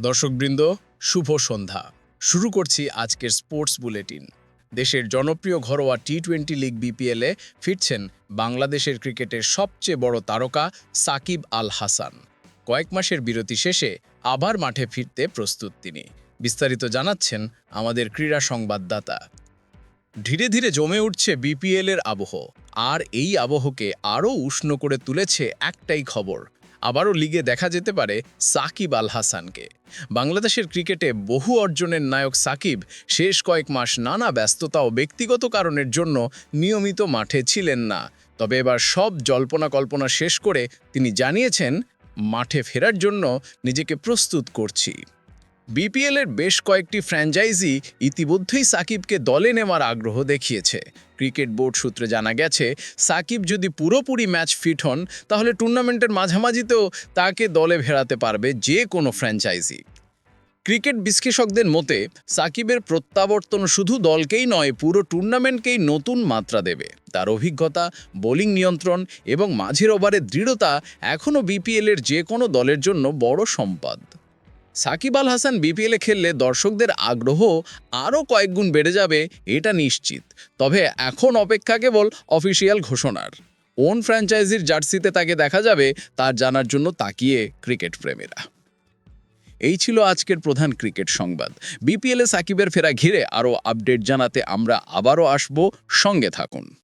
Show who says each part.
Speaker 1: দর্শকবৃন্দ, শুভ সন্ধ্যা। শুরু করছি আজকের স্পোর্টস বুলেটিন। দেশের জনপ্রিয় ঘরোয়া টি-20 লিগ বিপিএলে ফিরছেন বাংলাদেশের ক্রিকেটের সবচেয়ে বড় তারকা সাকিব আল হাসান। কয়েক মাসের বিরতি শেষে আবার মাঠে ফিরতে প্রস্তুত তিনি। বিস্তারিত জানাচ্ছেন আমাদের ক্রীড়া সংবাদদাতা। ধীরে ধীরে জমে উঠছে বিপিএলের আবহ, আর এই আবহকে আরও উষ্ণ করে তুলেছে একটাই খবর। আবারও লিগে দেখা যেতে পারে সাকিব আল হাসানকে। বাংলাদেশের ক্রিকেটে বহু অর্জনের নায়ক সাকিব শেষ কয়েক মাস নানা ব্যস্ততা ও ব্যক্তিগত কারণের জন্য নিয়মিত মাঠে ছিলেন না। তবে এবার সব জল্পনা কল্পনা শেষ করে তিনি জানিয়েছেন, মাঠে ফেরার জন্য নিজেকে প্রস্তুত করছি। বিপিএলের বেশ কয়েকটি ফ্র্যাঞ্চাইজি ইতিমধ্যেই সাকিবকে দলে নেওয়ার আগ্রহ দেখিয়েছে। ক্রিকেট বোর্ড সূত্রে জানা গেছে, সাকিব যদি পুরোপুরি ম্যাচ ফিট হন তাহলে টুর্নামেন্টের মাঝামাঝিতেও তাকে দলে ফেরাতে পারবে যে কোনো ফ্র্যাঞ্চাইজি। ক্রিকেট বিশ্লেষকদের মতে সাকিবের প্রত্যাবর্তন শুধু দলকেই নয়, পুরো টুর্নামেন্টকেই নতুন মাত্রা দেবে। তার অভিজ্ঞতা, বোলিং নিয়ন্ত্রণ এবং মাঝের ওভারের দৃঢ়তা এখনও বিপিএলের যে কোনো দলের জন্য বড় সম্পদ। সাকিব আল হাসান বিপিএলে খেললে দর্শকদের আগ্রহ আরও কয়েকগুণ বেড়ে যাবে, এটা নিশ্চিত। তবে এখন অপেক্ষা কেবল অফিসিয়াল ঘোষণার। কোন ফ্র্যাঞ্চাইজির জার্সিতে তাকে দেখা যাবে তা জানার জন্য তাকিয়ে ক্রিকেট প্রেমীরা। এই ছিল আজকের প্রধান ক্রিকেট সংবাদ। বিপিএলে সাকিবের ফেরা ঘিরে আরও আপডেট জানাতে আমরা আবারও আসব, সঙ্গে থাকুন।